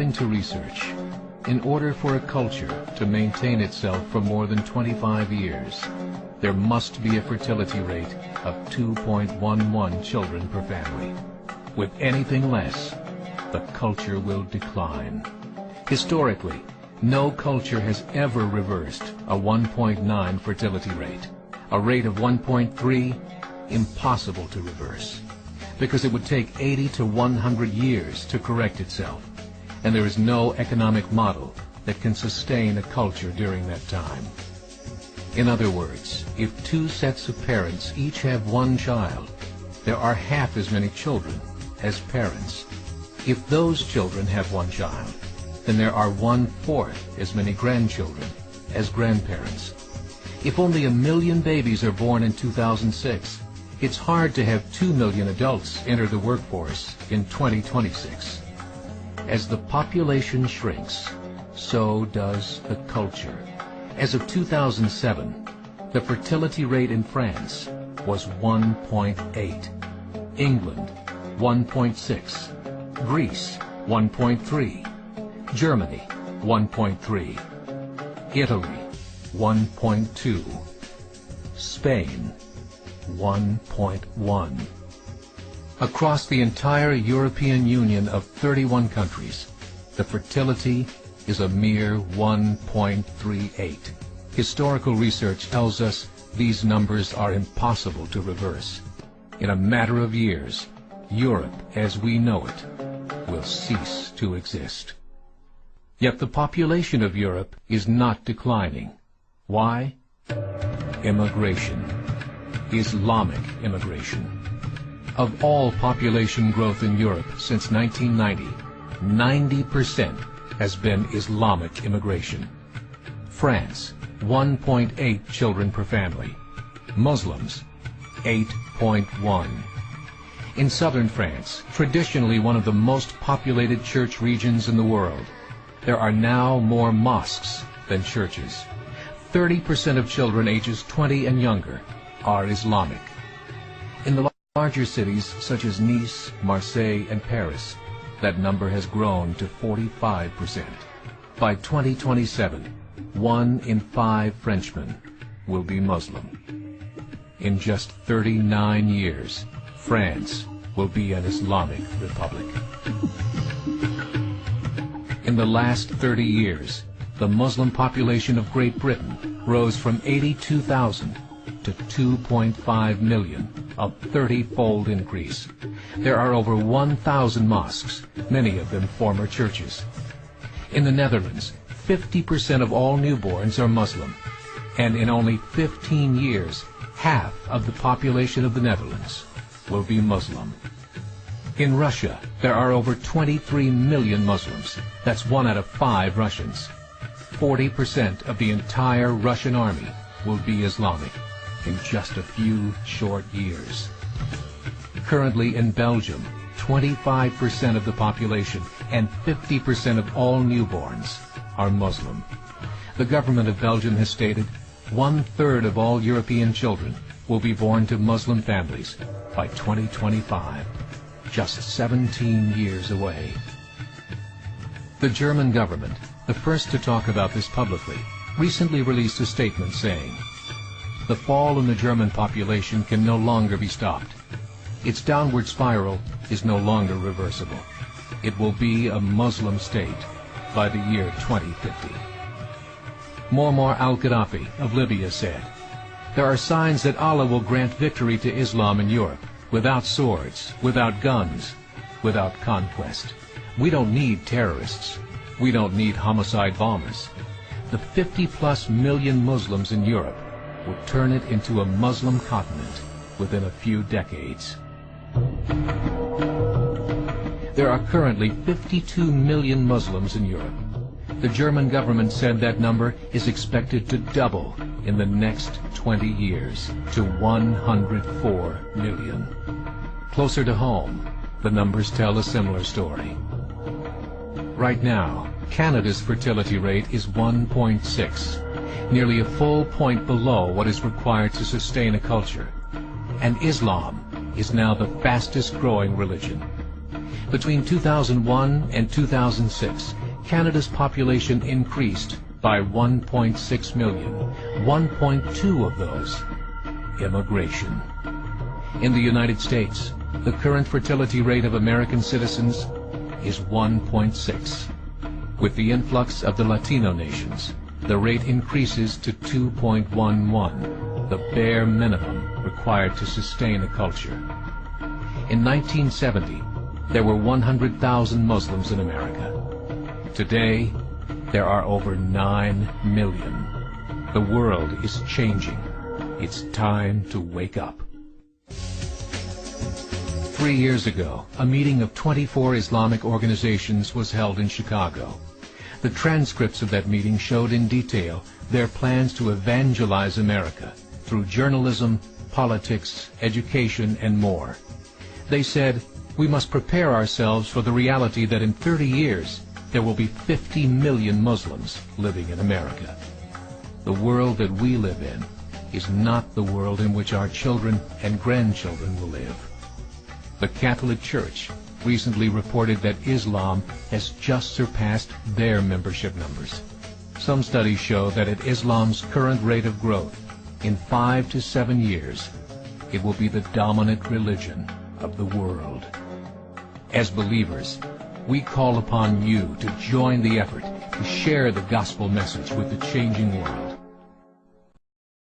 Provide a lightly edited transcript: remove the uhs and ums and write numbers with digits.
According to research, in order for a culture to maintain itself for more than 25 years, there must be a fertility rate of 2.11 children per family. With anything less, the culture will decline. Historically, no culture has ever reversed a 1.9 fertility rate. A rate of 1.3, impossible to reverse, because it would take 80 to 100 years to correct itself, and there is no economic model that can sustain a culture during that time. In other words, if two sets of parents each have one child, there are half as many children as parents. If those children have one child, then there are 1/4 as many grandchildren as grandparents. If only 1 million babies are born in 2006, it's hard to have 2 million adults enter the workforce in 2026. As the population shrinks, so does the culture. As of 2007, the fertility rate in France was 1.8, England 1.6, Greece 1.3, Germany 1.3, Italy 1.2, Spain 1.1. Across the entire European Union of 31 countries, the fertility is a mere 1.38. Historical research tells us these numbers are impossible to reverse. In a matter of years, Europe as we know it will cease to exist. Yet the population of Europe is not declining. Why? Immigration. Islamic immigration. Of all population growth in Europe since 1990, 90% has been Islamic immigration. France, 1.8 children per family. Muslims, 8.1. In southern France, traditionally one of the most populated church regions in the world, there are now more mosques than churches. 30% of children ages 20 and younger are Islamic. In the larger cities such as Nice, Marseille, and Paris, that number has grown to 45%. By 2027, 1 in 5 Frenchmen will be Muslim. In just 39 years, France will be an Islamic republic. In the last 30 years, the Muslim population of Great Britain rose from 82,000 to 2.5 million, a 30-fold increase. There are over 1,000 mosques, many of them former churches. In the Netherlands, 50% of all newborns are Muslim, and in only 15 years, half of the population of the Netherlands will be Muslim. In Russia, there are over 23 million Muslims. That's 1 out of 5 Russians. 40% of the entire Russian army will be Islamic in just a few short years. Currently in Belgium, 25% of the population and 50% of all newborns are Muslim. The government of Belgium has stated 1/3 of all European children will be born to Muslim families by 2025, just 17 years away. The German government, the first to talk about this publicly, recently released a statement saying, "The fall in the German population can no longer be stopped. Its downward spiral is no longer reversible. It will be a Muslim state by the year 2050. Muammar al-Gaddafi of Libya said, "There are signs that Allah will grant victory to Islam in Europe, without swords, without guns, without conquest. We don't need terrorists. We don't need homicide bombers. The 50+ million Muslims in Europe will turn it into a Muslim continent within a few decades." There are currently 52 million Muslims in Europe. The German government said that number is expected to double in the next 20 years to 104 million. Closer to home, the numbers tell a similar story. Right now, Canada's fertility rate is 1.6, nearly a full point below what is required to sustain a culture. And Islam is now the fastest growing religion. Between 2001 and 2006, Canada's population increased by 1.6 million, 1.2 of those immigration. In the United States, the current fertility rate of American citizens is 1.6. With the influx of the Latino nations, the rate increases to 2.11, the bare minimum required to sustain a culture. In 1970, there were 100,000 Muslims in America. Today, there are over 9 million. The world is changing. It's time to wake up. 3 years ago, a meeting of 24 Islamic organizations was held in Chicago. The transcripts of that meeting showed in detail their plans to evangelize America through journalism, politics, education, and more. They said, we must prepare ourselves for the reality that in 30 years, there will be 50 million Muslims living in America. The world that we live in is not the world in which our children and grandchildren will live. The Catholic Church recently reported that Islam has just surpassed their membership numbers. Some studies show that at Islam's current rate of growth, in 5 to 7 years, it will be the dominant religion of the world. As believers, we call upon you to join the effort to share the gospel message with the changing world.